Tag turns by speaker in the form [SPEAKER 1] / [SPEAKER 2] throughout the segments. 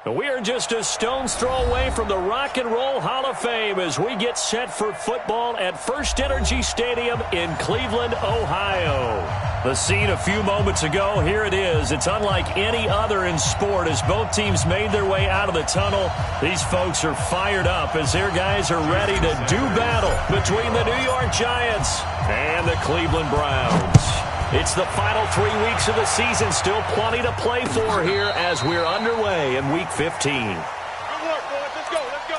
[SPEAKER 1] We are just a stone's throw away from the Rock and Roll Hall of Fame as we get set for football at First Energy Stadium in Cleveland, Ohio. The scene a few moments ago, here it is. It's unlike any other in sport as both teams made their way out of the tunnel. These folks are fired up as their guys are ready to do battle between the New York Giants and the Cleveland Browns. It's the final 3 weeks of the season. Still plenty to play for here as we're underway in Week 15.
[SPEAKER 2] Good work, boys. Let's go. Let's go.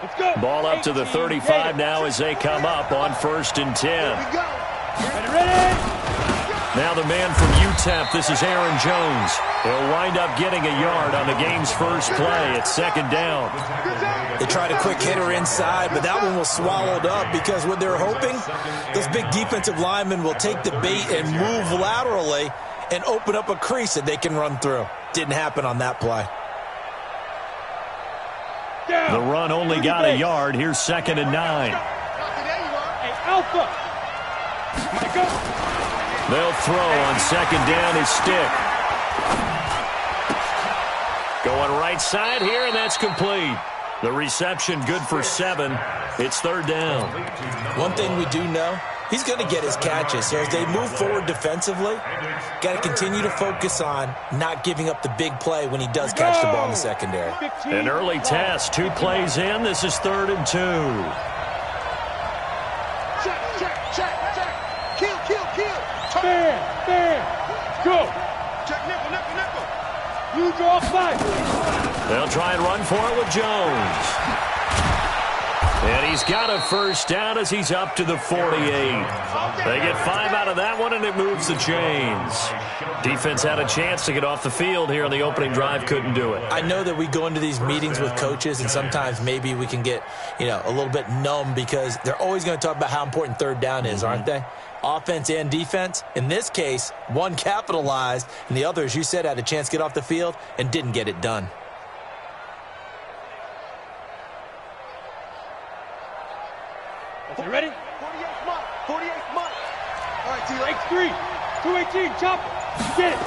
[SPEAKER 2] Let's go.
[SPEAKER 1] Ball up to the 35 now as they come up on 1st and 10.
[SPEAKER 2] Here we go. Ready?
[SPEAKER 1] Now the man from UTEP, this is Aaron Jones. He'll wind up getting a yard on the game's first play. It's 2nd down.
[SPEAKER 3] They tried a quick hitter inside, but that one was swallowed up because what they're hoping, those big defensive linemen will take the bait and move laterally and open up a crease that they can run through. Didn't happen on that play.
[SPEAKER 1] The run only got a yard. Here's 2nd and 9.
[SPEAKER 2] Hey, Alpha.
[SPEAKER 1] They'll throw on 2nd down his stick. Going right side here, and that's complete. The reception good for 7. It's 3rd down.
[SPEAKER 3] One thing we do know, he's going to get his catches. So as they move forward defensively, got to continue to focus on not giving up the big play when he does catch the ball in the secondary.
[SPEAKER 1] An early test. 2 plays in. This is 3rd and 2.
[SPEAKER 2] Check. Kill. Stand. Go. Check nickel. You draw 5.
[SPEAKER 1] They'll try and run for it with Jones. And he's got a 1st down as he's up to the 48. They get 5 out of that one, and it moves the chains. Defense had a chance to get off the field here on the opening drive, couldn't do it.
[SPEAKER 3] I know that we go into these meetings with coaches, and sometimes maybe we can get, a little bit numb because they're always going to talk about how important 3rd down is, aren't they? Offense and defense. In this case, one capitalized, and the other, as you said, had a chance to get off the field and didn't get it done.
[SPEAKER 2] You ready? 48 month. All right, T-Lake. X3. 218, chop it. Get it.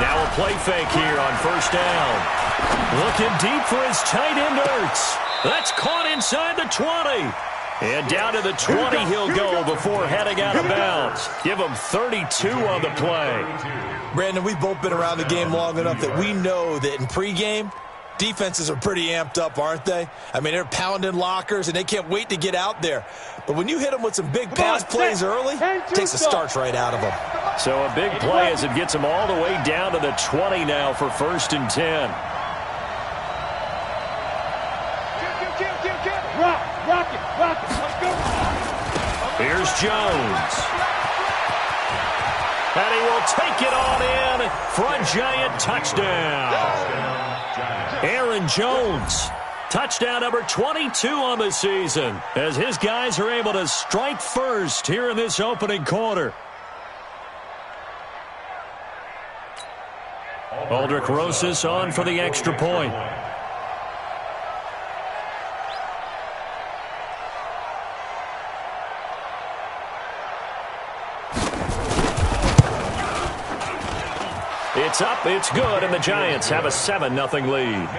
[SPEAKER 1] Now a play fake here on 1st down. Looking deep for his tight end, Ertz. That's caught inside the 20. And down to the 20 he'll go before heading out of bounds. Give him 32 on the play.
[SPEAKER 3] Brandon, we've both been around the game long enough that we know that in pregame, defenses are pretty amped up, aren't they? I mean, they're pounding lockers, and they can't wait to get out there. But when you hit them with some big pass plays early, it takes the starch right out of them.
[SPEAKER 1] So a big play as it gets them all the way down to the 20 now for 1st and 10.
[SPEAKER 2] Rock it. Let's go.
[SPEAKER 1] Here's Jones. And he will take it on in for a giant touchdown. Aaron Jones, touchdown number 22 on the season, as his guys are able to strike first here in this opening quarter. Aldrich Rosas on for the extra point. It's up, it's good, and the Giants have a 7-0 lead.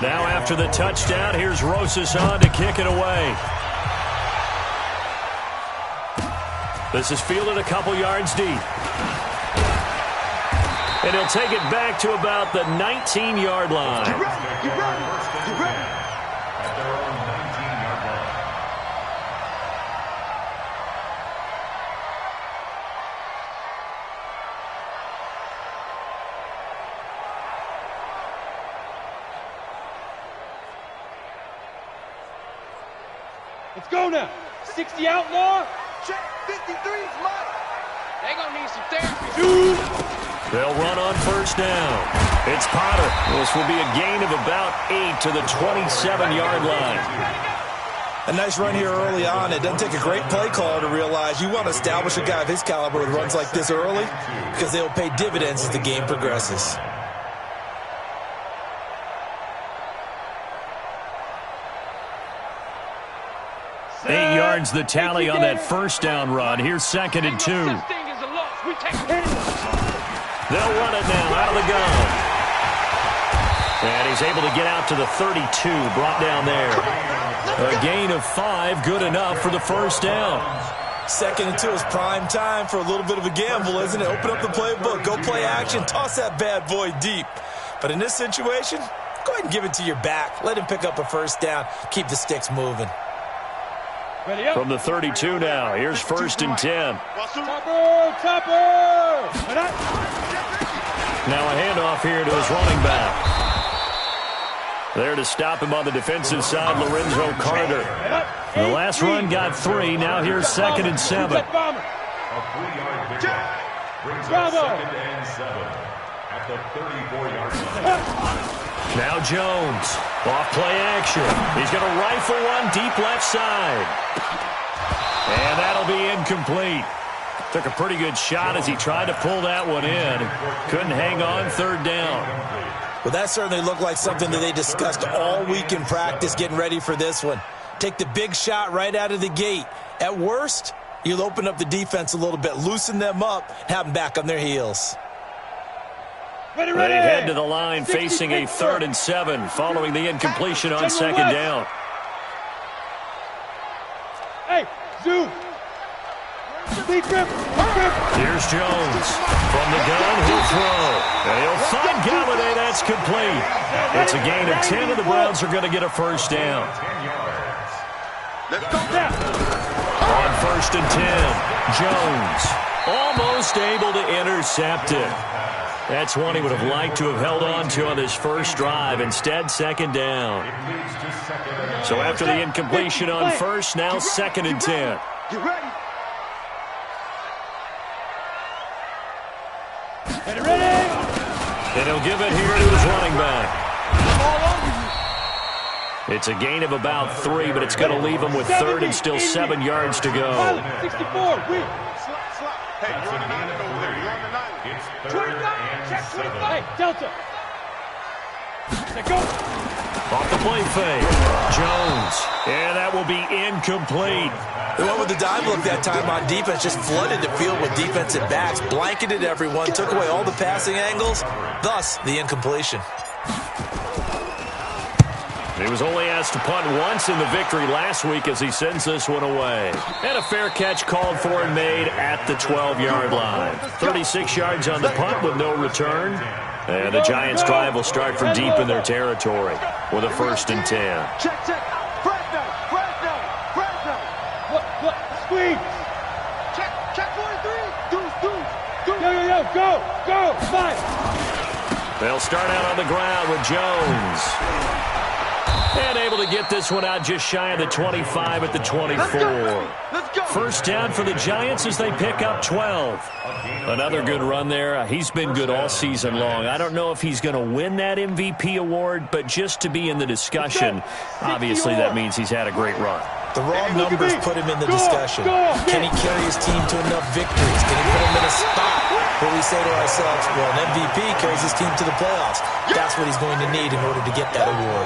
[SPEAKER 1] Now after the touchdown, here's Rosas on to kick it away. This is fielded a couple yards deep. And he'll take it back to about the 19-yard line.
[SPEAKER 2] You ready.
[SPEAKER 4] At their own 19-yard line.
[SPEAKER 2] Let's go now. 60 outlaw.
[SPEAKER 5] Check. 53 is mine.
[SPEAKER 2] They're going to need some therapy.
[SPEAKER 1] They'll run on first down. It's Potter. This will be a gain of about 8 to the 27-yard line.
[SPEAKER 3] A nice run here early on. It doesn't take a great play caller to realize you want to establish a guy of his caliber with runs like this early because they'll pay dividends as the game progresses.
[SPEAKER 1] Eight yards the tally on that first down run. Here's 2nd and 2. They'll run it now out of the gun. And he's able to get out to the 32, brought down there. A gain of 5, good enough for the first down.
[SPEAKER 3] 2nd and 2 is prime time for a little bit of a gamble, isn't it? Open up the playbook, go play action, toss that bad boy deep. But in this situation, go ahead and give it to your back. Let him pick up a first down, keep the sticks moving.
[SPEAKER 1] From the 32 now, here's 1st and 10.
[SPEAKER 2] Chopper!
[SPEAKER 1] Now a handoff here to his running back. There to stop him on the defensive side, Lorenzo Carter. The last run got 3. Now here's 2nd and 7.
[SPEAKER 4] A 3-yard pickup brings up 2nd and 7 at the 34-yard line.
[SPEAKER 1] Now Jones, off play action. He's going to rifle one deep left side. And that'll be incomplete. Took a pretty good shot as he tried to pull that one in. Couldn't hang on, 3rd down.
[SPEAKER 3] Well, that certainly looked like something that they discussed all week in practice getting ready for this one. Take the big shot right out of the gate. At worst, you'll open up the defense a little bit, loosen them up, have them back on their heels.
[SPEAKER 1] They head to the line facing a 3rd and 7 following the incompletion on 2nd down.
[SPEAKER 2] Hey, Zoo.
[SPEAKER 1] Here's Jones. From the gun, he'll throw. And he'll find Galladay. That's complete. It's a gain of 10, and the Browns are going to get a first down.
[SPEAKER 2] Let's go down.
[SPEAKER 1] On 1st and 10, Jones almost able to intercept it. That's one he would have liked to have held on to on this first drive. Instead, 2nd down. So after the incompletion on 1st, now 2nd and 10.
[SPEAKER 2] Get ready. Get ready.
[SPEAKER 1] And he'll give it here to his running back. It's a gain of about 3, but it's going to leave him with 3rd and still 7 yards to go.
[SPEAKER 2] 64. Hey, you're on the 9.
[SPEAKER 4] It's 3rd and 7.
[SPEAKER 2] Hey, Delta. Let go.
[SPEAKER 1] Off the play fake. Jones. And that will be incomplete.
[SPEAKER 3] They went with the dime look that time on defense, just flooded the field with defensive backs, blanketed everyone, took away all the passing angles, thus the incompletion.
[SPEAKER 1] He was only asked to punt once in the victory last week as he sends this one away. And a fair catch called for and made at the 12-yard line. 36 yards on the punt with no return. And the Giants' drive will start from deep in their territory with a 1st and 10.
[SPEAKER 2] Check. Fresno. Look. Squeeze. Check 43. Deuce. Go. 5.
[SPEAKER 1] They'll start out on the ground with Jones. And able to get this one out just shy of the 25 at the 24.
[SPEAKER 2] Let's go.
[SPEAKER 1] First down for the Giants as they pick up 12. Another good run there. He's been good all season long. I don't know if he's going to win that MVP award, but just to be in the discussion, obviously that means he's had a great run.
[SPEAKER 3] The raw numbers put him in the discussion. Can he carry his team to enough victories? Can he put him in a spot where we say to ourselves, well, an MVP carries his team to the playoffs. That's what he's going to need in order to get that award.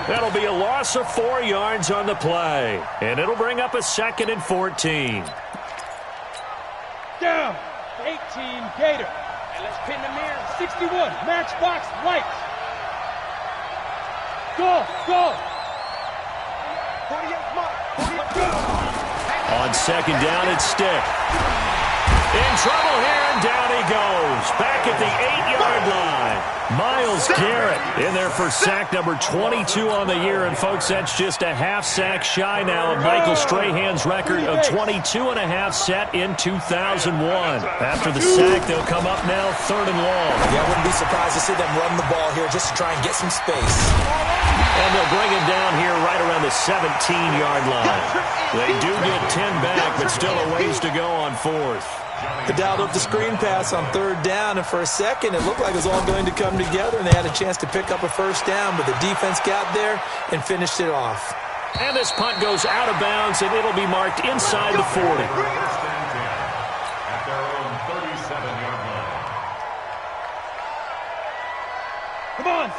[SPEAKER 1] That'll be a loss of 4 yards on the play. And it'll bring up a 2nd and 14.
[SPEAKER 2] Down. 18 Gator. And let's pin the mirror. 61. Matchbox lights. Go. 48 mark.
[SPEAKER 1] On 2nd down, it's Stick. In trouble here, and down he goes. Back at the 8-yard line. Myles Garrett in there for sack number 22 on the year. And, folks, that's just a half sack shy now of Michael Strahan's record of 22 and a half set in 2001. After the sack, they'll come up now 3rd and long.
[SPEAKER 3] Yeah, I wouldn't be surprised to see them run the ball here just to try and get some space.
[SPEAKER 1] And they'll bring him down here right around the 17-yard line. They do get 10 back, but still a ways to go on 4th.
[SPEAKER 3] They dialed up the screen pass on 3rd down, and for a second it looked like it was all going to come together, and they had a chance to pick up a 1st down, but the defense got there and finished it off.
[SPEAKER 1] And this punt goes out of bounds, and it'll be marked inside the 40.
[SPEAKER 4] At their own 37-yard line.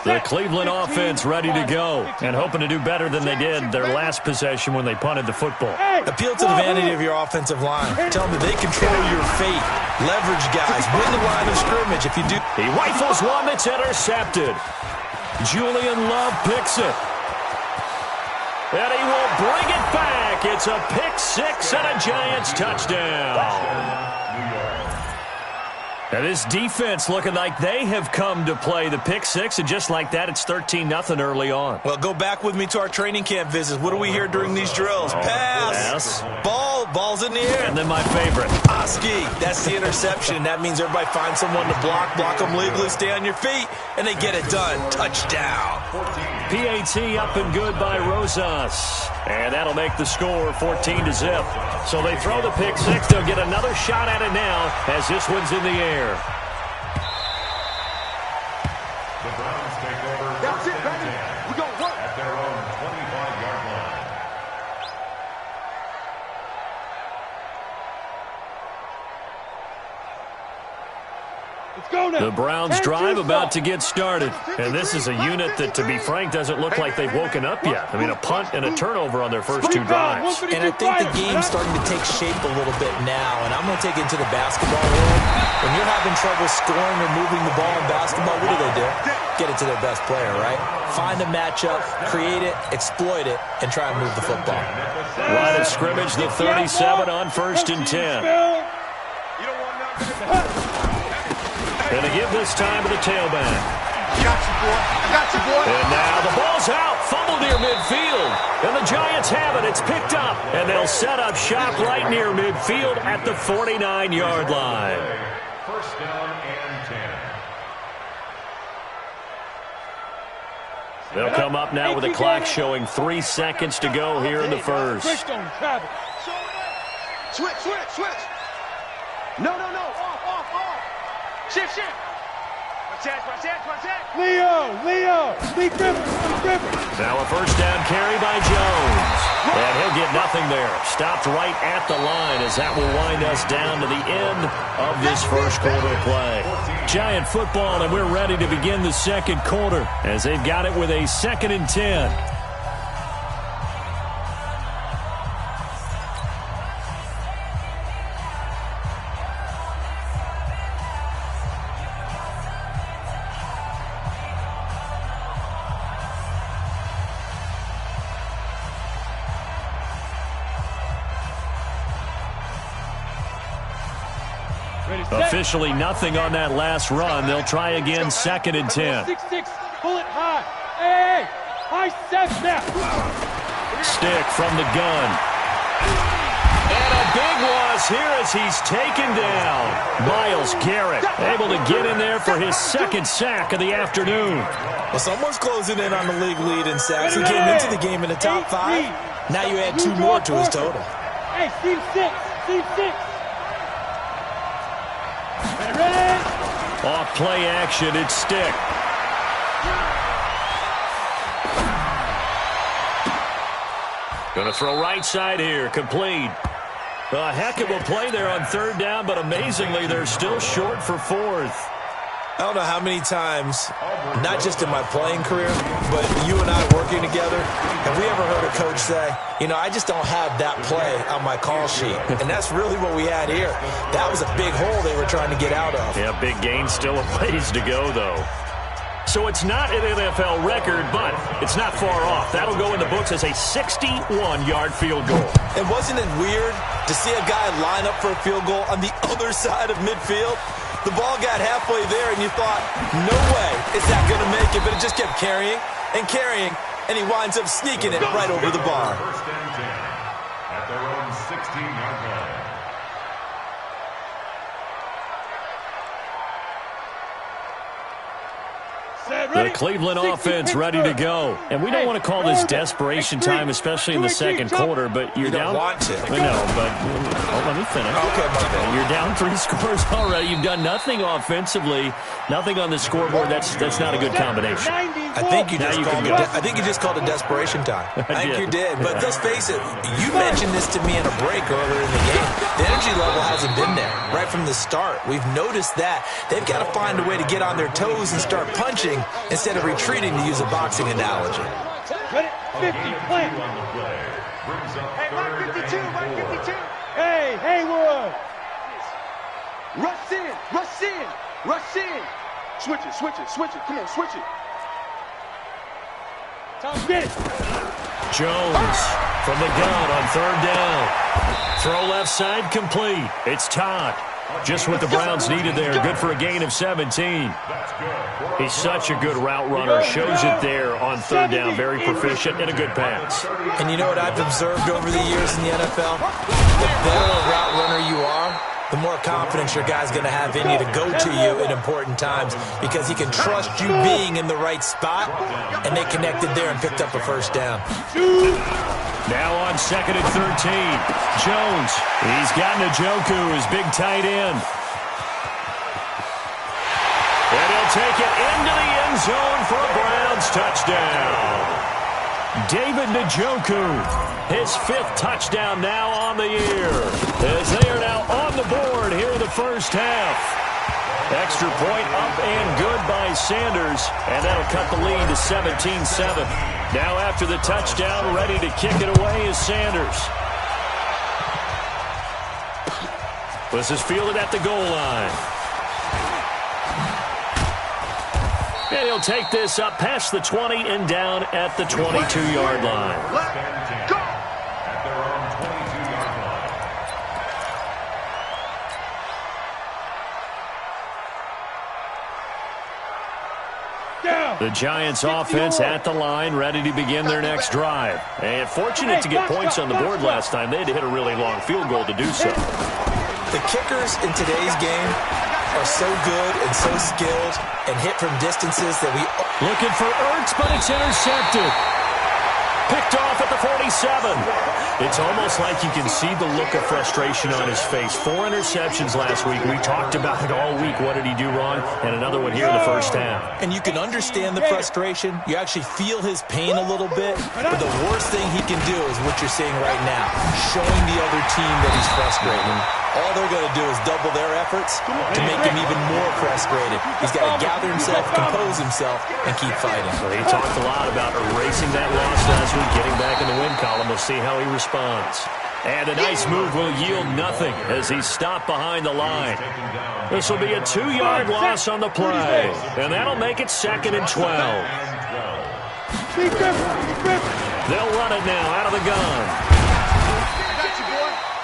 [SPEAKER 1] The Cleveland offense ready to go and hoping to do better than they did their last possession when they punted the football.
[SPEAKER 3] Appeal to the vanity of your offensive line. Tell them that they control your fate. Leverage guys. Win the line of scrimmage if you do.
[SPEAKER 1] He rifles one that's intercepted. Julian Love picks it. And he will bring it back. It's a pick 6 and a Giants touchdown. Now this defense looking like they have come to play the pick 6, and just like that, it's 13-0 early on.
[SPEAKER 3] Well, go back with me to our training camp visits. What do we hear during these drills? Pass. Ball's in the air.
[SPEAKER 1] And then my favorite.
[SPEAKER 3] Oski. That's the interception. That means everybody finds someone to block them legally, stay on your feet, and they get it done. Touchdown.
[SPEAKER 1] PAT up and good by Rosas. And that'll make the score 14-0. So they throw the pick 6. They'll get another shot at it now as this one's in the air.
[SPEAKER 4] The Browns take over. That's it, baby. We go work at their own 25-yard line.
[SPEAKER 2] Let's go now.
[SPEAKER 1] The Browns drive about to get started. And this is a unit that, to be frank, doesn't look like they've woken up yet. I mean, a punt and a turnover on their first 2 drives.
[SPEAKER 3] And I think the game's starting to take shape a little bit now. And I'm going to take it into the basketball world. When you're having trouble scoring or moving the ball in basketball, what do? Get it to their best player, right? Find a matchup, create it, exploit it, and try and move the football.
[SPEAKER 1] Line of scrimmage, the 37 on 1st and 10. Going to give this time to the tailback.
[SPEAKER 2] I got you, boy.
[SPEAKER 1] And now the ball's out. Fumble near midfield. And the Giants have it. It's picked up. And they'll set up shop right near midfield at the 49-yard line.
[SPEAKER 4] 1st down and 10.
[SPEAKER 1] They'll come up now with the clock showing 3 seconds to go here in the first.
[SPEAKER 2] Switch.
[SPEAKER 5] No. Off. Shift. Protect.
[SPEAKER 2] Leo. Lee Griffin.
[SPEAKER 1] Now a 1st down carry by Jones. And he'll get nothing there. Stopped right at the line as that will wind us down to the end of this first quarter play. Giant football, and we're ready to begin the second quarter as they've got it with a 2nd and 10. Officially nothing on that last run. They'll try again, 2nd and 10.
[SPEAKER 2] 6-6, pull it high. Hey, high set now.
[SPEAKER 1] Stick from the gun. And a big loss here as he's taken down. Myles Garrett able to get in there for his 2nd sack of the afternoon.
[SPEAKER 3] Well, someone's closing in on the league lead in sacks. He came into the game in the top 5. Now you add 2 more to his total.
[SPEAKER 2] Hey, team 6.
[SPEAKER 1] Off play action, it's Stick. Gonna throw right side here, complete. A heck of a play there on 3rd down, but amazingly, they're still short for 4th.
[SPEAKER 3] I don't know how many times, not just in my playing career, but you and I working together, have we ever heard a coach say, I just don't have that play on my call sheet? And that's really what we had here. That was a big hole they were trying to get out of.
[SPEAKER 1] Yeah, big gain, still a ways to go, though. So it's not an NFL record, but it's not far off. That'll go in the books as a 61-yard field goal.
[SPEAKER 3] And wasn't it weird to see a guy line up for a field goal on the other side of midfield? The ball got halfway there, and you thought, no way is that going to make it, but it just kept carrying, and he winds up sneaking it right over the bar.
[SPEAKER 4] 1st and 10 at their own 16-yard line.
[SPEAKER 1] The Cleveland offense ready to go. And we don't want to call this desperation time, especially in the second quarter, but you're down.
[SPEAKER 3] You don't want to.
[SPEAKER 1] I know, but let me finish.
[SPEAKER 3] Okay.
[SPEAKER 1] You're down 3 scores already. You've done nothing offensively, nothing on the scoreboard. That's not a good combination.
[SPEAKER 3] I think you just called it desperation time. I think you did. But let's face it, you mentioned this to me in a break earlier in the game. The energy level hasn't been there right from the start. We've noticed that. They've got to find a way to get on their toes and start punching instead of retreating, to use a boxing analogy.
[SPEAKER 2] Ready? 50, plant.
[SPEAKER 5] Hey, 152.
[SPEAKER 2] Hey, Haywood.
[SPEAKER 5] Rush in. Switch it. Come on, switch it.
[SPEAKER 2] Tom, get it.
[SPEAKER 1] Jones from the gun on 3rd down. Throw left side complete. It's Todd. Just what the Browns needed there. Good for a gain of 17. He's such a good route runner. Shows it there on 3rd down. Very proficient and a good pass.
[SPEAKER 3] And you know what I've observed over the years in the NFL? The better a route runner you are, the more confidence your guy's going to have in you to go to you at important times, because he can trust you being in the right spot, and they connected there and picked up a 1st down.
[SPEAKER 1] Now on 2nd and 13. Jones. He's got Njoku, his big tight end. And he'll take it into the end zone for a Browns touchdown. David Njoku, his 5th touchdown now on the year, as they are now on the board here in the first half. Extra point up and good by Sanders, and that'll cut the lead to 17-7. Now after the touchdown, ready to kick it away is Sanders. This is fielded at the goal line. And he'll take this up past the 20 and down at the 22-yard line.
[SPEAKER 5] Let's go.
[SPEAKER 4] At their own 22-yard line.
[SPEAKER 2] Down.
[SPEAKER 1] The Giants offense at the line, ready to begin their next drive. And fortunate to get points on the board last time. They had to hit a really long field goal to do so.
[SPEAKER 3] The kickers in today's game are so good and so skilled and hit from distances that we...
[SPEAKER 1] Looking for Ertz, but it's intercepted. Picked off at the 47. It's almost like you can see the look of frustration on his face. 4 interceptions last week. We talked about it all week. What did he do wrong? And another one here in the first half.
[SPEAKER 3] And you can understand the frustration. You actually feel his pain a little bit. But the worst thing he can do is what you're seeing right now, showing the other team that he's frustrated. All they're going to do is double their efforts to make him even more frustrated. He's got to gather himself, compose himself, and keep fighting.
[SPEAKER 1] Well, he talked a lot about erasing that loss last week, getting back in the win column. We'll see how he responds. And a nice move will yield nothing as he's stopped behind the line. This will be a 2-yard loss on the play, and that'll make it 2nd and 12. They'll run it now out of the gun.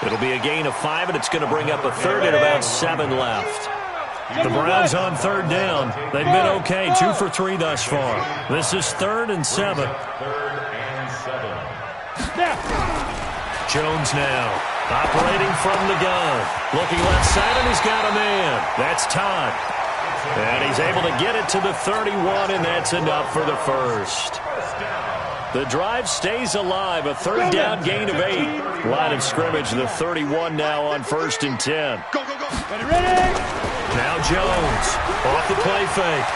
[SPEAKER 1] It'll be a gain of 5, and it's going to bring up a 3rd and about 7 left. The Browns on 3rd down. They've been okay, 2 for 3 thus far. This is 3rd and 7.
[SPEAKER 4] 3rd and 7.
[SPEAKER 1] Jones now operating from the gun. Looking left side, and he's got a man. That's Todd. And he's able to get it to the 31, and that's enough for the first. The drive stays alive. A 3rd down gain of 8. Line of scrimmage, the 31 now on 1st and 10.
[SPEAKER 5] Go.
[SPEAKER 2] Ready?
[SPEAKER 1] Now Jones off the play fake.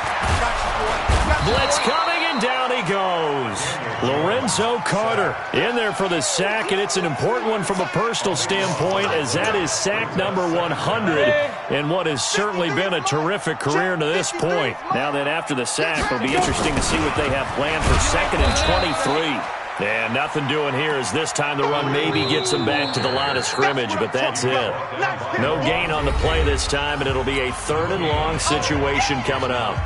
[SPEAKER 1] Blitz coming, and down he goes. Lorenzo Carter in there for the sack, and it's an important one from a personal standpoint, as that is sack number 100 in what has certainly been a terrific career to this point. Now that after the sack, it'll be interesting to see what they have planned for 2nd and 23. And nothing doing here, as this time the run maybe gets them back to the line of scrimmage, but that's it. No gain on the play this time, and it'll be a 3rd and long situation coming up.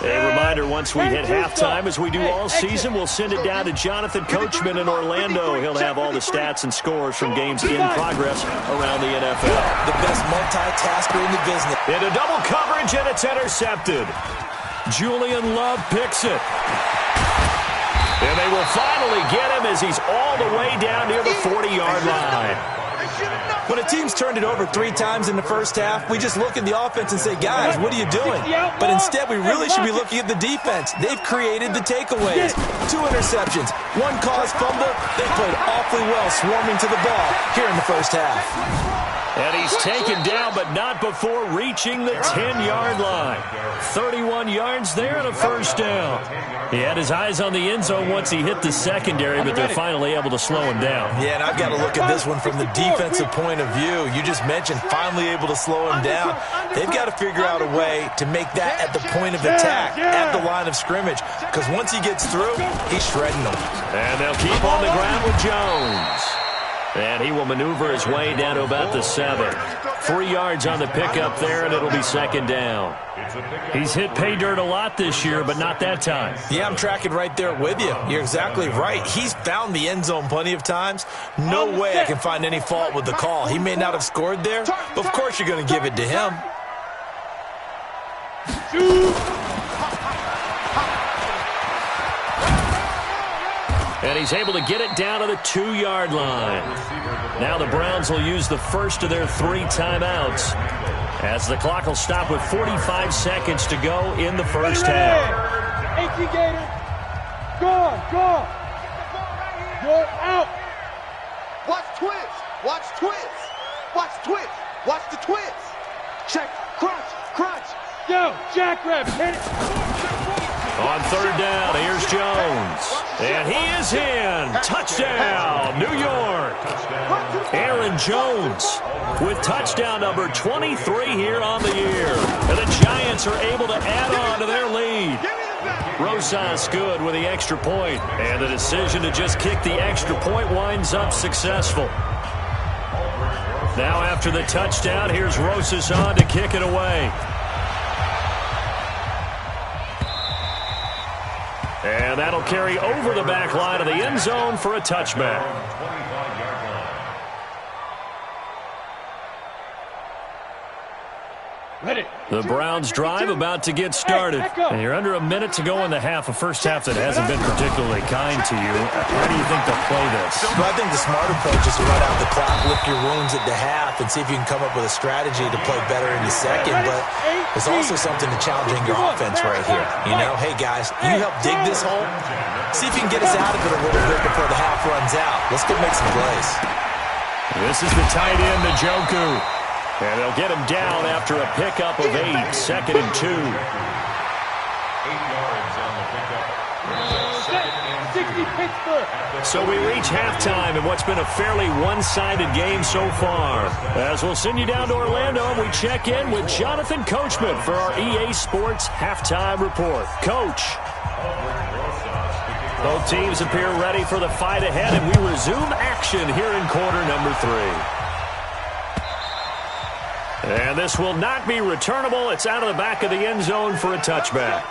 [SPEAKER 1] A reminder, once we hit halftime, as we do all season, we'll send it down to Jonathan Coachman in Orlando. He'll have all the stats and scores from games in progress around the NFL.
[SPEAKER 3] The best multitasker in the business.
[SPEAKER 1] Into double coverage, and it's intercepted. Julian Love picks it. And they will finally get him as he's all the way down near the 40-yard line.
[SPEAKER 3] When a team's turned it over 3 times in the first half, we just look at the offense and say, guys, what are you doing? But instead, we really should be looking at the defense. They've created the takeaways. 2 interceptions, 1 caused fumble. They played awfully well swarming to the ball here in the first half.
[SPEAKER 1] And he's taken down, but not before reaching the 10-yard line. 31 yards there and a first down. He had his eyes on the end zone once he hit the secondary, but they're finally able to slow him down.
[SPEAKER 3] Yeah, and I've got to look at this one from the defensive point of view. You just mentioned finally able to slow him down. They've got to figure out a way to make that at the point of attack, at the line of scrimmage, because once he gets through, he's shredding them.
[SPEAKER 1] And they'll keep on the ground with Jones. And he will maneuver his way down to about the 7. 3 yards on the pickup there, and it'll be second down. He's hit pay dirt a lot this year, but not that time.
[SPEAKER 3] Yeah, I'm tracking right there with you. You're exactly right. He's found the end zone plenty of times. No way I can find any fault with the call. He may not have scored there, but of course you're going to give it to him.
[SPEAKER 1] And he's able to get it down to the 2-yard line. Now the Browns will use the first of their 3 timeouts, as the clock will stop with 45 seconds to go in the first half.
[SPEAKER 2] 18 Gator. Go. You're out.
[SPEAKER 5] Watch twist. Watch twist. Watch twist. Watch the twist. Check. Crunch.
[SPEAKER 2] Yo, jackrabbit. Hit it.
[SPEAKER 1] On 3rd down, here's Jones. And he is in. Touchdown, New York. Aaron Jones with touchdown number 23 here on the year. And the Giants are able to add on to their lead. Rosas good with the extra point. And the decision to just kick the extra point winds up successful. Now after the touchdown, here's Rosas on to kick it away. And that'll carry over the back line of the end zone for a touchback.
[SPEAKER 2] Ready.
[SPEAKER 1] The Browns drive about to get started. And you're under a minute to go in the half, a first half that hasn't been particularly kind to you. How do you think they'll play this?
[SPEAKER 3] Well, I think the smart approach is to run out the clock, lick your wounds at the half, and see if you can come up with a strategy to play better in the second. But there's also something to challenging your offense right here. You know, hey, guys, you help dig this hole. See if you can get us out of it a little bit before the half runs out. Let's go make some plays.
[SPEAKER 1] This is the tight end, Njoku. And they'll get him down after a pickup of 8, 2nd and 2.
[SPEAKER 4] 8 yards on the pickup.
[SPEAKER 2] 60 Pittsburgh.
[SPEAKER 1] So we reach halftime in what's been a fairly one-sided game so far. As we'll send you down to Orlando, and we check in with Jonathan Coachman for our EA Sports Halftime Report. Coach. Both teams appear ready for the fight ahead, and we resume action here in quarter number 3. And this will not be returnable. It's out of the back of the end zone for a touchback.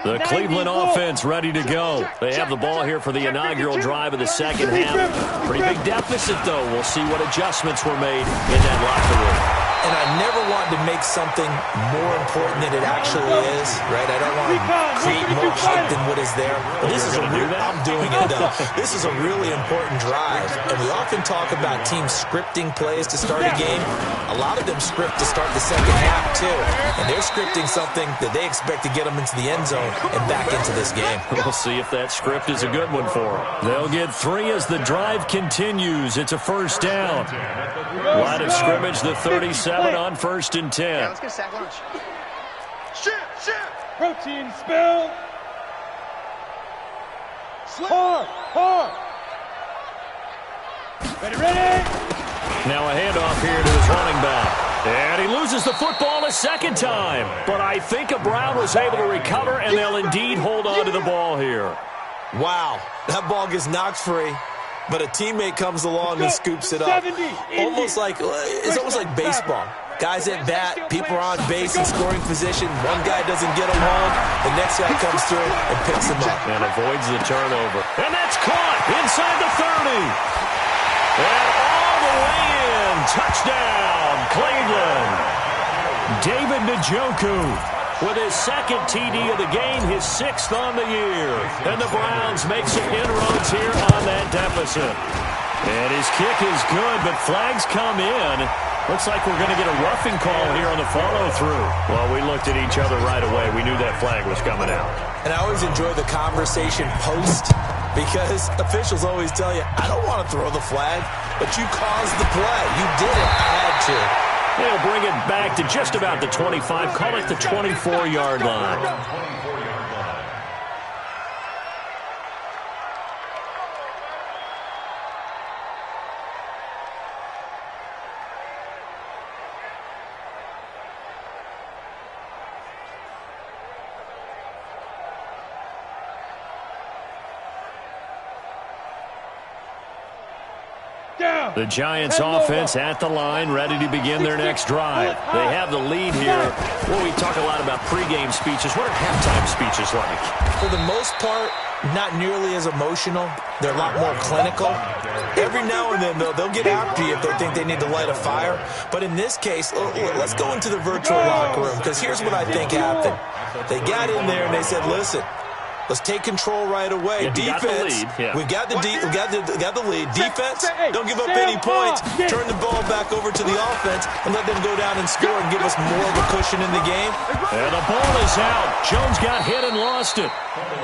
[SPEAKER 1] The Cleveland offense ready to go. They have the ball here for the inaugural drive of the second half. Pretty big deficit, though. We'll see what adjustments were made in that locker room.
[SPEAKER 3] And I never wanted to make something more important than it actually is, right? I don't want to create more hype than what is there. But this is a real, I'm doing it, though. This is a really important drive. And we often talk about teams scripting plays to start a game. A lot of them script to start the second half, too. And they're scripting something that they expect to get them into the end zone and back into this game.
[SPEAKER 1] We'll see if that script is a good one for them. They'll get 3 as the drive continues. It's a first down. Line of scrimmage, the 37 on 1st and 10.
[SPEAKER 5] Yeah, let's get a sack lunch. Shit.
[SPEAKER 2] Protein spill. Hard. Ready.
[SPEAKER 1] Now a handoff here to his running back. And he loses the football a second time. But I think Brown was able to recover, and they'll indeed hold on to the ball here.
[SPEAKER 3] Wow, that ball gets knocked free. But a teammate comes along and scoops it up. It's almost like baseball. Guys at bat, people are on base in scoring position. One guy doesn't get him home. The next guy comes through and picks him up.
[SPEAKER 1] And avoids the turnover. And that's caught inside the 30. And all the way in. Touchdown, Cleveland. David Njoku with his second TD of the game, his 6th on the year. And the Browns make some inroads here on that deficit. And his kick is good, but flags come in. Looks like we're going to get a roughing call here on the follow-through. Well, we looked at each other right away. We knew that flag was coming out.
[SPEAKER 3] And I always enjoy the conversation post because officials always tell you, I don't want to throw the flag, but you caused the play. You did it. I had to.
[SPEAKER 1] They'll bring it back to just about the 25. Call it the 24-yard line. The Giants offense at the line, ready to begin their next drive. They have the lead here. Well, we talk a lot about pregame speeches. What are halftime speeches like?
[SPEAKER 3] For the most part, not nearly as emotional. They're a lot more clinical. Every now and then, though, they'll get after you if they think they need to light a fire. But in this case, let's go into the virtual locker room, because here's what I think happened. They got in there and they said, listen, let's take control right away.
[SPEAKER 1] Yeah,
[SPEAKER 3] defense, we got the lead. Defense, don't give up any points. Turn the ball back over to the offense and let them go down and score and give us more of a cushion in the game.
[SPEAKER 1] And the ball is out. Jones got hit and lost it.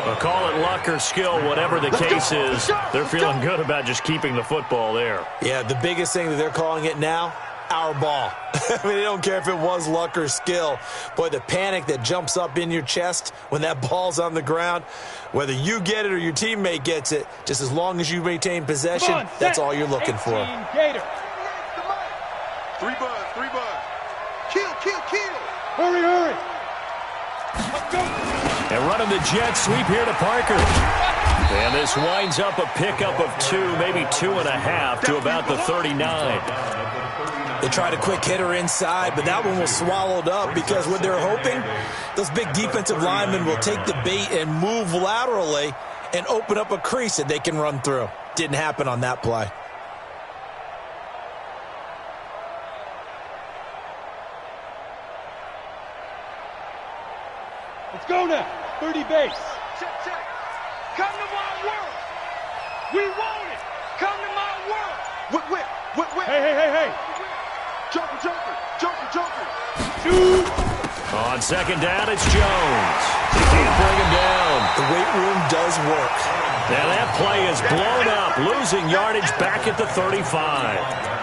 [SPEAKER 1] Well, call it luck or skill, whatever the case is. They're feeling good about just keeping the football there.
[SPEAKER 3] Yeah, the biggest thing that they're calling it now, our ball. I mean, they don't care if it was luck or skill. Boy, the panic that jumps up in your chest when that ball's on the ground, whether you get it or your teammate gets it, just as long as you maintain possession, that's all you're looking for.
[SPEAKER 2] Gator.
[SPEAKER 5] 3 buzz. Kill.
[SPEAKER 2] Hurry.
[SPEAKER 1] And running the jet sweep here to Parker. And this winds up a pickup of 2, maybe 2.5 to about the 39.
[SPEAKER 3] They tried a quick hitter inside, but that one was swallowed up because what they're hoping, those big defensive linemen will take the bait and move laterally and open up a crease that they can run through. Didn't happen on that play.
[SPEAKER 2] Let's go now. 30 base.
[SPEAKER 5] Check. Come to my world. We want it. Come to my world. Whip.
[SPEAKER 2] Hey.
[SPEAKER 5] Joker.
[SPEAKER 2] Shoot.
[SPEAKER 1] On second down, it's Jones. He can't bring him down.
[SPEAKER 3] The weight room does work.
[SPEAKER 1] Now that play is blown up, losing yardage back at the 35.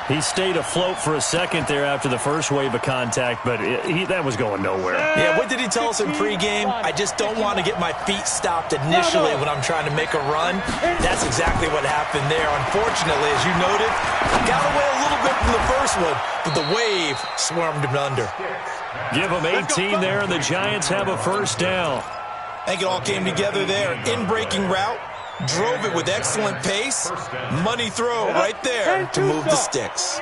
[SPEAKER 1] He stayed afloat for a second there after the first wave of contact, but that was going nowhere.
[SPEAKER 3] Yeah, what did he tell us in pregame? I just don't want to get my feet stopped initially when I'm trying to make a run. That's exactly what happened there. Unfortunately, as you noted, got away a little bit from the first one, but the wave swarmed him under.
[SPEAKER 1] Give him 18 there, and the Giants have a first down.
[SPEAKER 3] I think it all came together there. In-breaking route. Drove it with excellent pace. Money throw right there to move the sticks.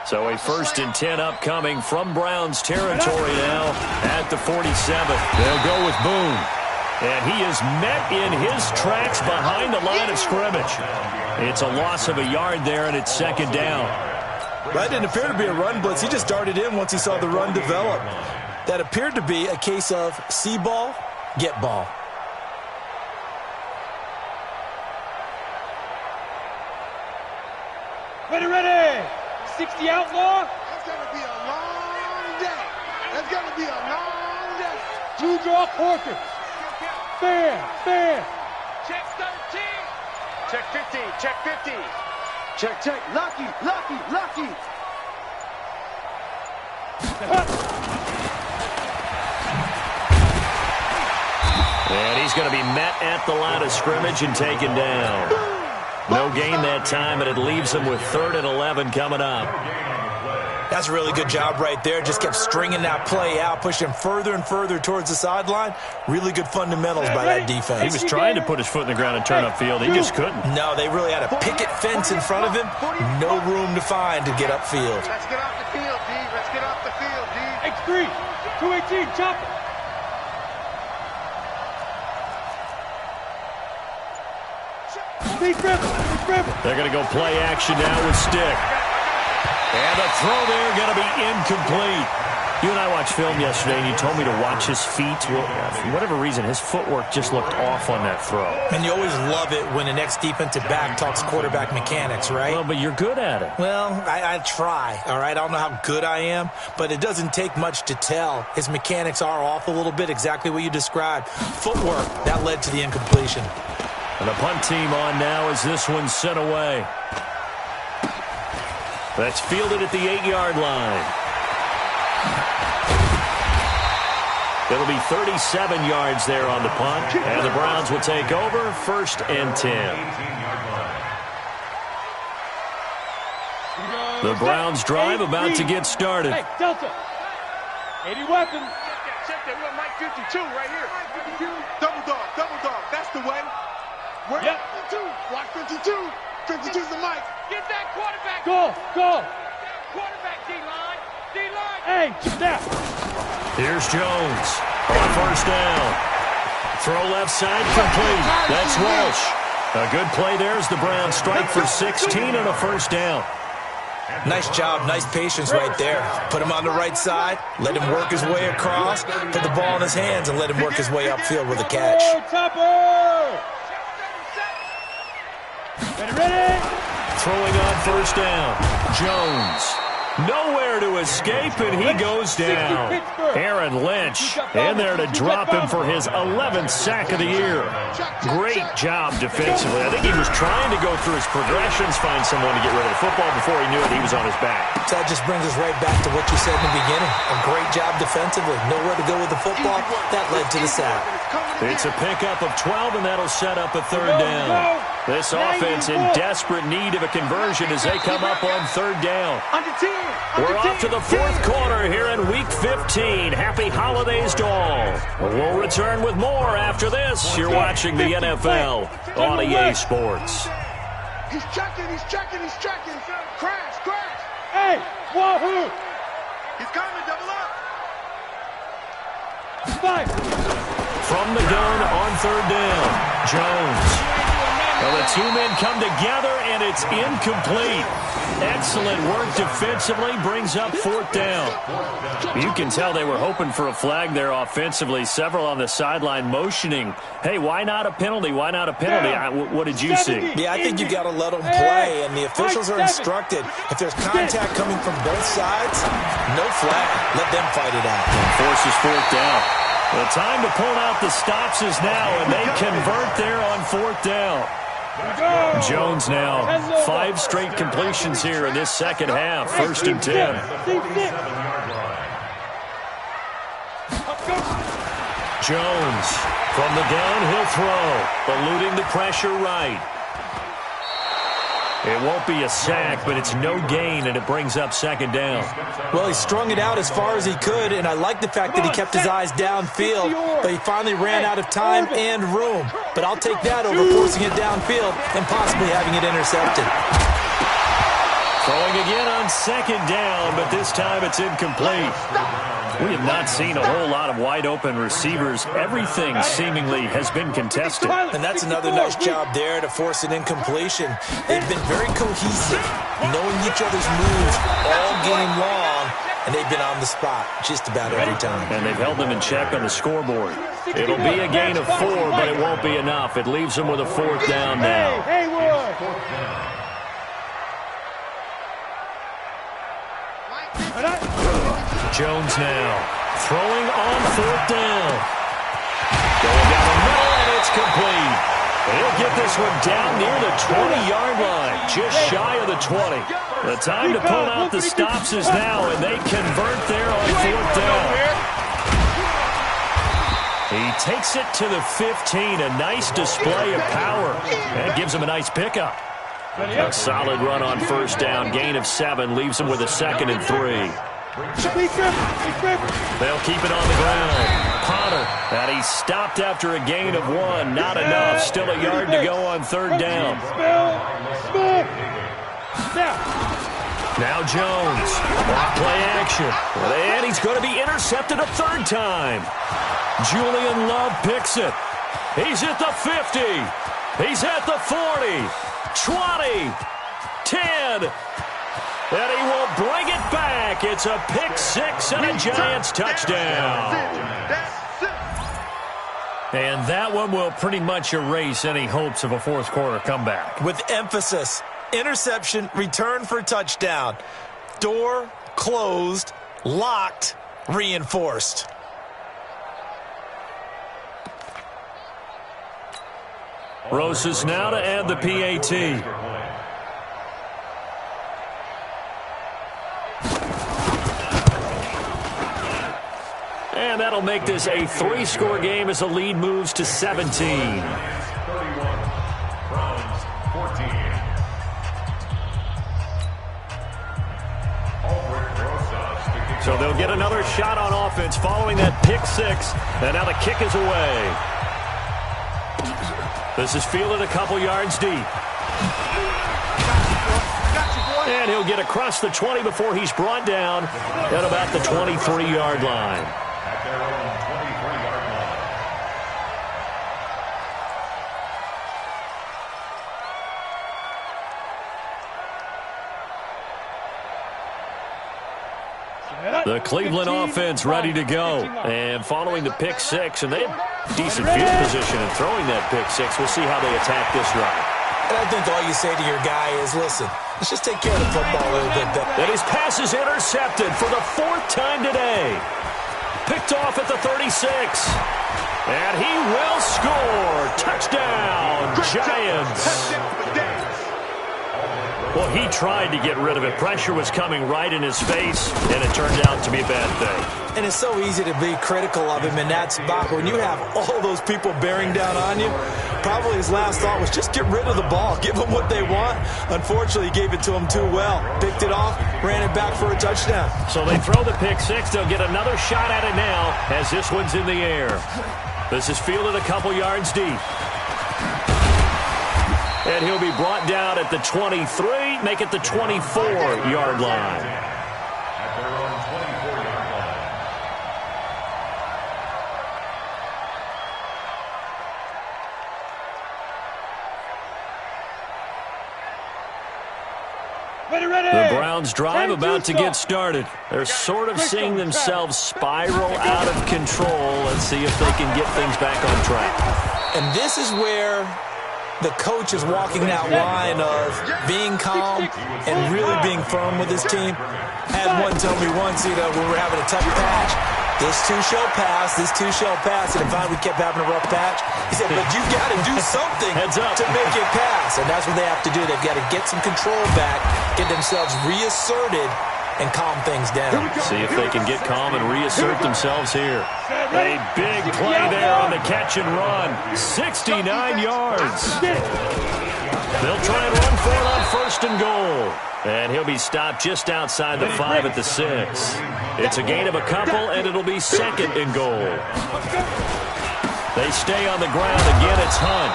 [SPEAKER 1] So a 1st and 10 upcoming from Browns territory now at the 47. They'll go with Boone. And he is met in his tracks behind the line of scrimmage. It's a loss of a yard there, and it's 2nd down.
[SPEAKER 3] That didn't appear to be a run blitz. He just darted in once he saw the run develop. That appeared to be a case of see ball, get ball.
[SPEAKER 2] Ready. 60 outlaw.
[SPEAKER 5] That's going to be a long day.
[SPEAKER 2] 2 draw Corkers. Fair.
[SPEAKER 5] Check 13. Check 15. Check. Lucky.
[SPEAKER 1] And he's going to be met at the line of scrimmage and taken down. No gain that time, and it leaves him with 3rd and 11 coming up.
[SPEAKER 3] That's a really good job right there. Just kept stringing that play out, pushing further and further towards the sideline. Really good fundamentals by that defense.
[SPEAKER 1] He was trying to put his foot in the ground and turn upfield. He just couldn't.
[SPEAKER 3] No, they really had a picket fence in front of him. No room to find to get upfield.
[SPEAKER 5] Let's get off the field, D.
[SPEAKER 2] X3. 218. Chopper. Deep river.
[SPEAKER 1] They're going to go play action now with Stick. And the throw there going to be incomplete. You and I watched film yesterday, and you told me to watch his feet. Well, for whatever reason, his footwork just looked off on that throw.
[SPEAKER 3] And you always love it when an ex-defensive back talks quarterback mechanics, right?
[SPEAKER 1] Well, but you're good at it.
[SPEAKER 3] Well, I try, all right? I don't know how good I am, but it doesn't take much to tell. His mechanics are off a little bit, exactly what you described. Footwork, that led to the incompletion.
[SPEAKER 1] And the punt team on now as this one's sent away. That's fielded at the 8-yard line. It'll be 37 yards there on the punt, and the Browns will take over 1st and 10. The Browns drive about to get started.
[SPEAKER 2] Hey, Delta. 80 weapons.
[SPEAKER 5] Check that. We're Mike 52 right here. Double dog. That's the way. We're
[SPEAKER 2] Yep.
[SPEAKER 5] 52. Watch 52. 52's the mic.
[SPEAKER 2] Get that quarterback. Go. Quarterback, D-line. Hey, snap.
[SPEAKER 1] Here's Jones on 1st down. Throw left side complete. That's Walsh. A good play there as the Browns strike for 16 on a 1st down.
[SPEAKER 3] Nice job, nice patience right there. Put him on the right side, let him work his way across, put the ball in his hands, and let him work his way upfield with a catch.
[SPEAKER 2] Topper. Ready?
[SPEAKER 1] Throwing on 1st down. Jones. Nowhere to escape, and he goes down. Aaron Lynch in there to drop him for his 11th sack of the year. Great job defensively. I think he was trying to go through his progressions, find someone to get rid of the football before he knew it. He was on his back.
[SPEAKER 3] So that just brings us right back to what you said in the beginning. A great job defensively. Nowhere to go with the football. That led to the sack.
[SPEAKER 1] It's a pickup of 12, and that'll set up a 3rd down. This offense in desperate need of a conversion as they come up on 3rd down. We're off to the 4th quarter here in Week 15. Happy holidays to all. We'll return with more after this. You're watching the NFL on EA Sports.
[SPEAKER 5] He's checking. Crash.
[SPEAKER 2] Hey, wahoo.
[SPEAKER 5] He's coming, double up.
[SPEAKER 2] Five.
[SPEAKER 1] From the gun on 3rd down, Jones. Well, the 2 men come together, and it's incomplete. Excellent work defensively, brings up 4th down. You can tell they were hoping for a flag there offensively. Several on the sideline motioning, hey, why not a penalty? Why not a penalty? What did you see?
[SPEAKER 3] Yeah, I think you got to let them play, and the officials are instructed. If there's contact coming from both sides, no flag. Let them fight it out.
[SPEAKER 1] And forces 4th down. The time to pull out the stops is now, and they convert there on 4th down. Jones now, 5 straight completions here in this second half. 1st and 10. Jones from the gun, he'll throw. Eluding the pressure right. It won't be a sack, but it's no gain, and it brings up 2nd down.
[SPEAKER 3] Well, he strung it out as far as he could, and I like the fact that he kept his eyes downfield, but he finally ran out of time and room. But I'll take that over forcing it downfield and possibly having it intercepted.
[SPEAKER 1] Throwing again on 2nd down, but this time it's incomplete. We have not seen a whole lot of wide-open receivers. Everything seemingly has been contested.
[SPEAKER 3] And that's another nice job there to force an incompletion. They've been very cohesive, knowing each other's moves all game long, and they've been on the spot just about every time.
[SPEAKER 1] And they've held them in check on the scoreboard. It'll be a gain of 4, but it won't be enough. It leaves them with a 4th down now. Jones now throwing on 4th down. Going down the middle, and it's complete. He'll get this one down near the 20-yard line, just shy of the 20. The time to pull out the stops is now, and they convert there on 4th down. He takes it to the 15, a nice display of power. That gives him a nice pickup. A solid run on 1st down, gain of 7, leaves him with a 2nd and 3. They'll keep it on the ground. Potter, and he's stopped after a gain of 1. Not enough. Still a yard to go on 3rd down. Now Jones. Off play action. And he's going to be intercepted a 3rd time. Julian Love picks it. He's at the 50. He's at the 40. 20. 10. And he will bring it back It's a pick six and a Giants touchdown. And that one will pretty much erase any hopes of a fourth quarter comeback.
[SPEAKER 3] With emphasis, interception, return for touchdown. Door closed, locked, reinforced.
[SPEAKER 1] Rosas now to add the PAT. And that'll make this a 3-score game as the lead moves to 17.
[SPEAKER 4] 31, Browns 14.
[SPEAKER 1] So they'll get another shot on offense following that pick six. And now the kick is away. This is fielded a couple yards deep. And he'll get across the 20 before he's brought down at about the 23-yard line.
[SPEAKER 4] At their own 23-yard line.
[SPEAKER 1] The Cleveland offense ready to go. And following the pick six, and they have decent field position in throwing that pick six. We'll see how they attack this drive.
[SPEAKER 3] And I think all you say to your guy is, listen, let's just take care of the football a little bit better.
[SPEAKER 1] And his pass is intercepted for the 4th time today. Picked off at the 36. And he will score. Touchdown, Giants. Well, he tried to get rid of it. Pressure was coming right in his face, and it turned out to be a bad thing.
[SPEAKER 3] And it's so easy to be critical of him in that spot. When you have all those people bearing down on you, probably his last thought was just get rid of the ball. Give them what they want. Unfortunately, he gave it to them too well. Picked it off, ran it back for a touchdown.
[SPEAKER 1] So they throw the pick six. They'll get another shot at it now as this one's in the air. This is fielded a couple yards deep. And he'll be brought down at the 23, make it the 24-yard line.
[SPEAKER 4] At their own 24-yard line.
[SPEAKER 1] The Browns drive about to get started. They're sort of seeing themselves spiral out of control. Let's see if they can get things back on track.
[SPEAKER 3] And this is where the coach is walking that line of being calm and really being firm with his team. Had one tell me once, when we were having a tough patch, this too shall pass, this too shall pass. And if we kept having a rough patch, he said, but you've got to do something to make it pass. And that's what they have to do. They've got to get some control back, get themselves reasserted, and calm things down.
[SPEAKER 1] See if they can get calm and reassert themselves here. A big play there on the catch and run. 69 yards. They'll try and run for it on 1st and goal. And he'll be stopped just outside the 5 at the 6. It's a gain of a couple, and it'll be 2nd and goal. They stay on the ground. Again, it's Hunt.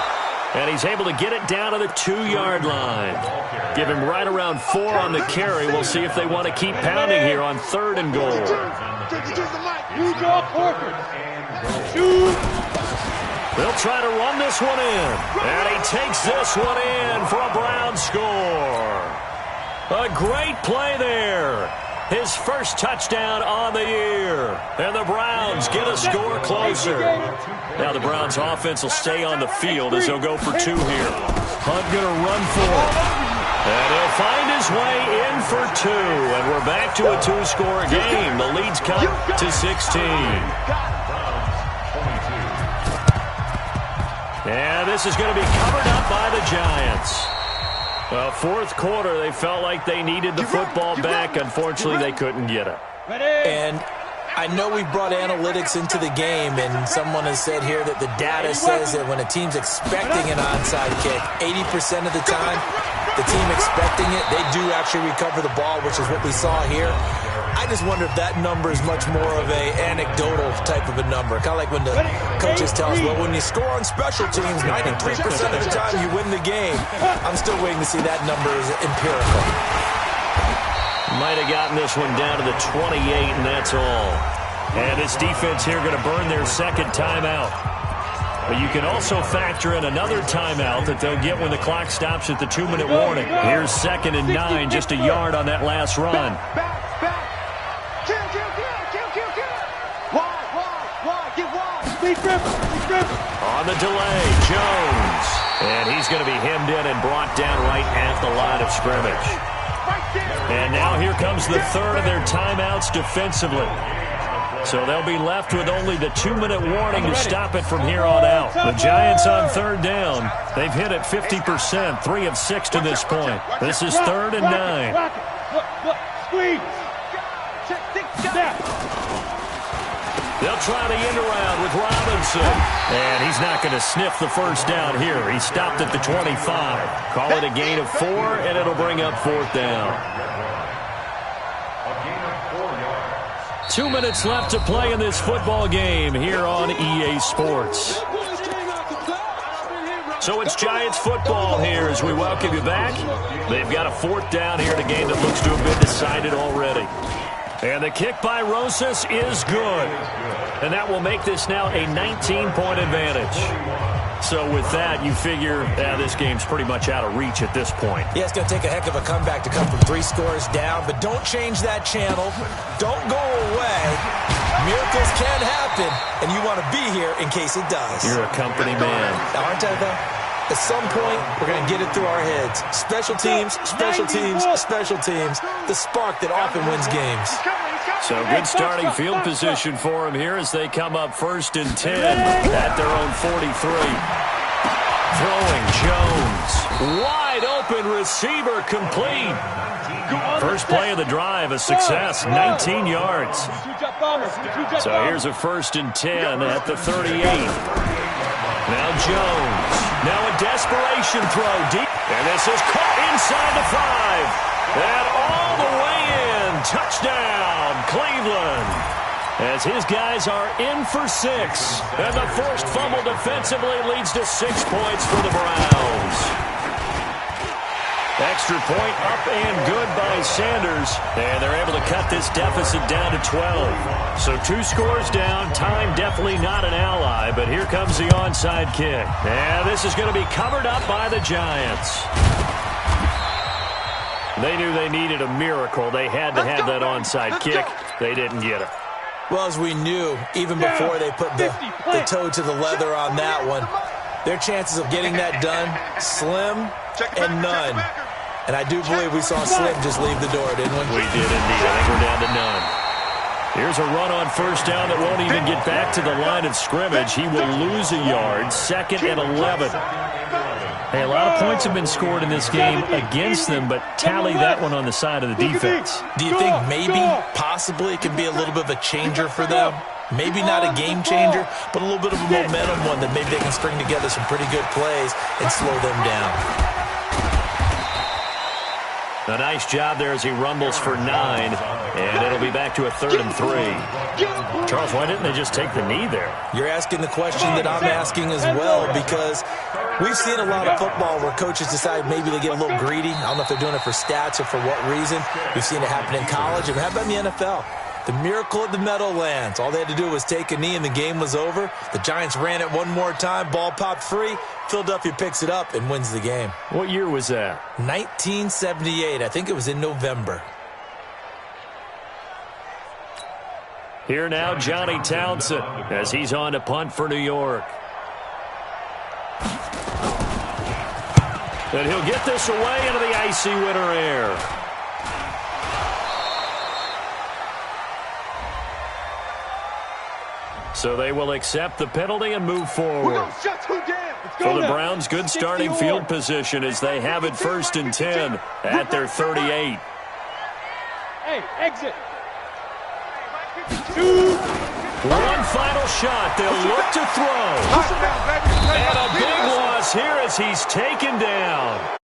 [SPEAKER 1] And he's able to get it down to the 2-yard line. Give him right around 4 on the carry. We'll see if they want to keep pounding here on 3rd and goal.
[SPEAKER 2] You draw Corker. Shoot.
[SPEAKER 1] They'll try to run this one in. And he takes this one in for a Brown score. A great play there. His first touchdown on the year. And the Browns get a score closer. Now the Browns offense will stay on the field as they'll go for 2 here. Hunt going to run for it. And he'll find his way in for 2. And we're back to a 2-score game. The lead's cut to 16. And this is going to be covered up by the Giants. Well, 4th quarter, they felt like they needed the football back. Unfortunately, they couldn't get it.
[SPEAKER 3] And I know we brought analytics into the game, and someone has said here that the data says that when a team's expecting an onside kick, 80% of the time, the team expecting it, they do actually recover the ball, which is what we saw here. I just wonder if that number is much more of a anecdotal type of a number. Kind of like when the coaches tell us, well, when you score on special teams, 93% of the time you win the game. I'm still waiting to see that number is empirical.
[SPEAKER 1] Might have gotten this one down to the 28, and that's all. And this defense here going to burn their 2nd timeout. But you can also factor in another timeout that they'll get when the clock stops at the 2-minute warning. Here's 2nd and 9, just a yard on that last run. On the delay, Jones. And he's going to be hemmed in and brought down right at the line of scrimmage. And now here comes the third of their timeouts defensively. So they'll be left with only the 2-minute warning to stop it from here on out. The Giants on third down. They've hit it 50%, 3 of 6 to this point. This is 3rd and 9.
[SPEAKER 2] Squeeze.
[SPEAKER 1] They'll try the end around with Robinson. And he's not going to sniff the first down here. He stopped at the 25. Call it a gain of 4, and it'll bring up 4th down. 2 minutes left to play in this football game here on EA Sports. So it's Giants football here as we welcome you back. They've got a 4th down here in a game that looks to have been decided already. And the kick by Rosas is good. And that will make this now a 19-point advantage. So with that, you figure this game's pretty much out of reach at this point.
[SPEAKER 3] Yeah, it's going to take a heck of a comeback to come from 3 scores down, but don't change that channel. Don't go away. Miracles can happen, and you want to be here in case it does.
[SPEAKER 1] You're a company man.
[SPEAKER 3] Aren't I, though? At some point, we're going to get it through our heads. Special teams, special teams, special teams. The spark that often wins games.
[SPEAKER 1] So good starting field position for them here as they come up 1st and 10 at their own 43. Throwing Jones. Wide open receiver complete. First play of the drive, a success, 19 yards. So here's a 1st and 10 at the 38. Now Jones. Now a desperation throw deep. And this is caught inside the 5. And all the way in. Touchdown, Cleveland. As his guys are in for 6. And the forced fumble defensively leads to 6 points for the Browns. Extra point up and good by Sanders. And they're able to cut this deficit down to 12. So 2 scores down. Time definitely not an ally. But here comes the onside kick. And this is going to be covered up by the Giants. They knew they needed a miracle. They had to have that onside kick. They didn't get it.
[SPEAKER 3] Well, as we knew, even before they put the toe to the leather on that one, their chances of getting that done, slim and none. And I do believe we saw Slim just leave the door, didn't we?
[SPEAKER 1] We did indeed. I think we're down to none. Here's a run on 1st down that won't even get back to the line of scrimmage. He will lose a yard. 2nd and 11. Hey, a lot of points have been scored in this game against them, but tally that one on the side of the defense.
[SPEAKER 3] Do you think maybe, possibly, it can be a little bit of a changer for them? Maybe not a game changer, but a little bit of a momentum one that maybe they can string together some pretty good plays and slow them down.
[SPEAKER 1] A nice job there as he rumbles for 9, and it'll be back to a 3rd and 3. Charles, why didn't they just take the knee there?
[SPEAKER 3] You're asking the question that I'm asking as well, because we've seen a lot of football where coaches decide maybe they get a little greedy. I don't know if they're doing it for stats or for what reason. We've seen it happen in college, and how about in the NFL? The miracle of the Meadowlands. All they had to do was take a knee and the game was over. The Giants ran it one more time. Ball popped free. Philadelphia picks it up and wins the game.
[SPEAKER 1] What year was that?
[SPEAKER 3] 1978. I think it was in November.
[SPEAKER 1] Here now, Johnny Townsend as he's on to punt for New York. And he'll get this away into the icy winter air. So they will accept the penalty and move forward. For the Browns, good starting field position as they have it 1st and 10 at their 38.
[SPEAKER 2] Hey, exit.
[SPEAKER 1] One final shot. They'll look to throw. And a big loss here as he's taken down.